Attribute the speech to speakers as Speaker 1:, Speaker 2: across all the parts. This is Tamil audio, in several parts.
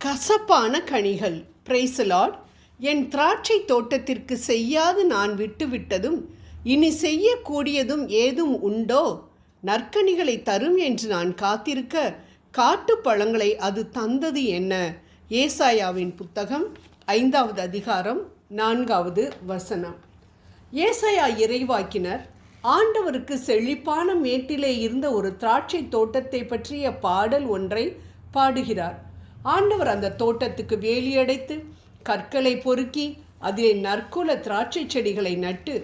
Speaker 1: கசப்பான கனிகள். Praise the Lord. என் திராட்சை தோட்டத்திற்கு செய்யாது நான் விட்டுவிட்டதும் இனி செய்யக்கூடியதும் ஏதும் உண்டோ? நற்கனிகளை தரும் என்று நான் காத்திருக்க காட்டு பழங்களை அது தந்தது என்ன? ஏசாயாவின் புத்தகம் 5வது அதிகாரம் 4வது வசனம். ஏசாயா இறைவாக்கினர் ஆண்டவருக்கு செழிப்பான மேட்டிலே இருந்த ஒரு திராட்சை தோட்டத்தை பற்றிய பாடல் ஒன்றை பாடுகிறார். ஆண்டவர் அந்த தோட்டத்துக்கு வேலியடைத்து கற்களை பொறுக்கி அதிலே நற்குல திராட்சை செடிகளை நட்டு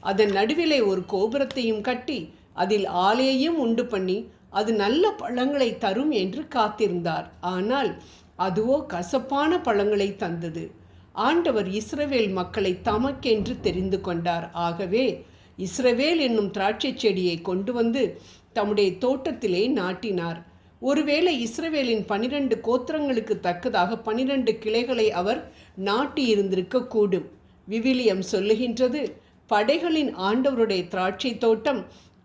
Speaker 1: அதன் நடுவிலே ஒரு கோபுரத்தையும் கட்டி அதில் ஆலையையும் உண்டு பண்ணி அது நல்ல பழங்களை தரும் என்று காத்திருந்தார். ஆனால் அதுவோ கசப்பான பழங்களை தந்தது. ஆண்டவர் இஸ்ரவேல் மக்களை தமக்கென்று தெரிந்து கொண்டார். ஆகவே இஸ்ரவேல் என்னும் திராட்சை செடியை கொண்டு வந்து தம்முடைய தோட்டத்திலே நாட்டினார். ஒருவேளை இஸ்ரவேலின் 12 கோத்திரங்களுக்கு தக்கதாக 12 கிளைகளை அவர் நாட்டியிருந்திருக்க கூடும். விவிலியம் சொல்லுகின்றது, படைகளின் ஆண்டவருடைய திராட்சை தோட்டம்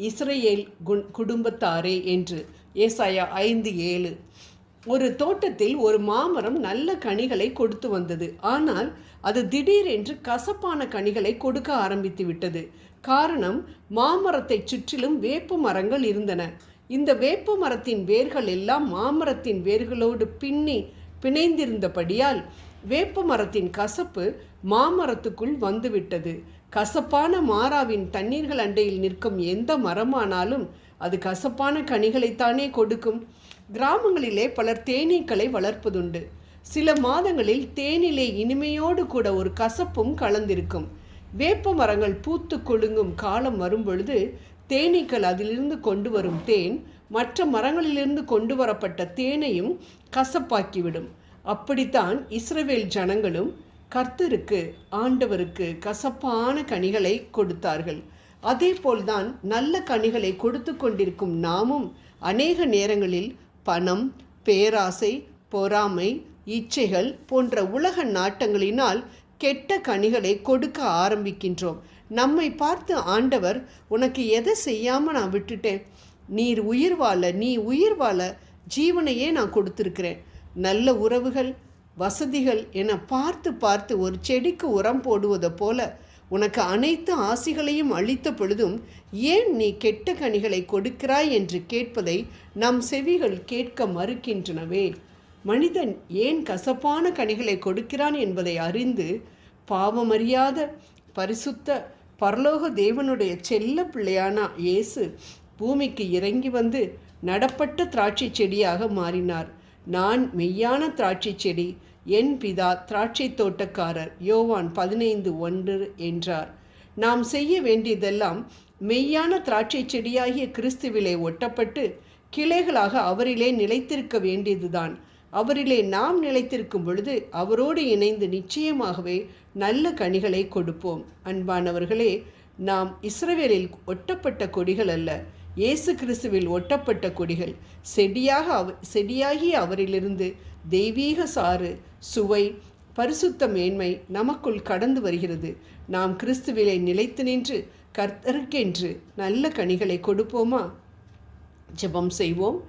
Speaker 1: இஸ்ரவேல் குடும்பத்தாரே என்று. ஏசாயா 5:7. ஒரு தோட்டத்தில் ஒரு மாமரம் நல்ல கனிகளை கொடுத்து வந்தது. ஆனால் அது திடீரென்று கசப்பான கனிகளை கொடுக்க ஆரம்பித்து விட்டது. காரணம், மாமரத்தை சுற்றிலும் வேப்ப மரங்கள் இருந்தன. இந்த வேப்ப மரத்தின் வேர்கள் எல்லாம் மாமரத்தின் வேர்களோடு பிணைந்திருந்தபடியால் வேப்ப மரத்தின் கசப்பு மாமரத்துக்குள் வந்துவிட்டது. கசப்பான மாறாவின் தண்ணீர்கள் அண்டையில் நிற்கும் எந்த மரமானாலும் அது கசப்பான கனிகளைத்தானே கொடுக்கும். கிராமங்களிலே பலர் தேனீக்களை வளர்ப்பதுண்டு. சில மாதங்களில் தேனிலே இனிமையோடு கூட ஒரு கசப்பும் கலந்திருக்கும். வேப்ப மரங்கள் பூத்து கொழுங்கும் காலம் வரும்பொழுது தேனீக்கள் அதிலிருந்து கொண்டு வரும் தேன் மற்ற மரங்களிலிருந்து கொண்டு வரப்பட்ட தேனையும் கசப்பாக்கிவிடும். அப்படித்தான் இஸ்ரவேல் ஜனங்களும் கர்த்தருக்கு ஆண்டவருக்கு கசப்பான கனிகளை கொடுத்தார்கள். அதே போல்தான் நல்ல கனிகளை கொடுத்து கொண்டிருக்கும் நாமும் அநேக நேரங்களில் பணம், பேராசை, பொறாமை, இச்சைகள் போன்ற உலக நாட்டங்களினால் கெட்ட கனிகளை கொடுக்க ஆரம்பிக்கின்றோம். நம்மை பார்த்து ஆண்டவர், உனக்கு எதை செய்யாமல் நான் விட்டுட்டேன், நீ உயிர் வாழ ஜீவனையே நான் கொடுத்துருக்கிறேன், நல்ல உறவுகள், வசதிகள் என பார்த்து ஒரு செடிக்கு உரம் போடுவதை போல உனக்கு அனைத்து ஆசிகளையும் அளித்த பொழுதும் ஏன் நீ கெட்ட கனிகளை கொடுக்கிறாய் என்று கேட்பதை நம் செவிகள் கேட்க மறுக்கின்றனவே. மனிதன் ஏன் கசப்பான கனிகளை கொடுக்கிறான் என்பதை அறிந்து பாவமறியாத பரிசுத்த பரலோக தேவனுடைய செல்ல பிள்ளையான இயேசு பூமிக்கு இறங்கி வந்து நடப்பட்ட திராட்சை செடியாக மாறினார். நான் மெய்யான திராட்சை செடி, என் பிதா திராட்சை தோட்டக்காரர், யோவான் 15:1 என்றார். நாம் செய்ய வேண்டியதெல்லாம் மெய்யான திராட்சை செடியாகிய கிறிஸ்துவிலே ஒட்டப்பட்டு கிளைகளாக அவரிலே நிலைத்திருக்க வேண்டியதுதான். அவரிலே நாம் நிலைத்திருக்கும் பொழுது அவரோடு இணைந்து நிச்சயமாகவே நல்ல கனிகளை கொடுப்போம். அன்பானவர்களே, நாம் இஸ்ரவேலில் ஒட்டப்பட்ட கொடிகள் அல்ல, இயேசு கிறிஸ்துவில் ஒட்டப்பட்ட கொடிகள். செடியாகி அவரிலிருந்து தெய்வீக சாறு, சுவை, பரிசுத்த மேன்மை நமக்குள் கடந்து வருகிறது. நாம் கிறிஸ்துவிலே நிலைத்து நின்று கர்த்தருக்கென்று நல்ல கனிகளை கொடுப்போமா? ஜெபம் செய்வோம்.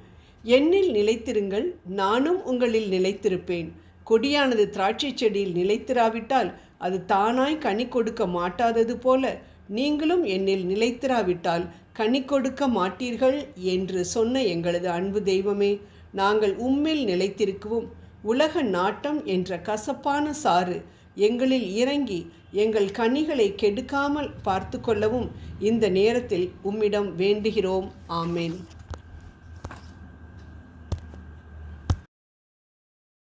Speaker 1: என்னில் நிலைத்திருங்கள், நானும் உங்களில் நிலைத்திருப்பேன். கொடியானது திராட்சை செடியில் நிலைத்திராவிட்டால் அது தானாய் கனி கொடுக்க மாட்டாதது போல நீங்களும் என்னில் நிலைத்திராவிட்டால் கனி கொடுக்க மாட்டீர்கள் என்று சொன்ன எங்களது அன்பு தெய்வமே, நாங்கள் உம்மில் நிலைத்திருக்கவும் உலக நாட்டம் என்ற கசப்பான சாறு எங்களில் இறங்கி எங்கள் கனிகளை கெடுக்காமல் பார்த்து கொள்ளவும் இந்த நேரத்தில் உம்மிடம் வேண்டுகிறோம். ஆமேன்.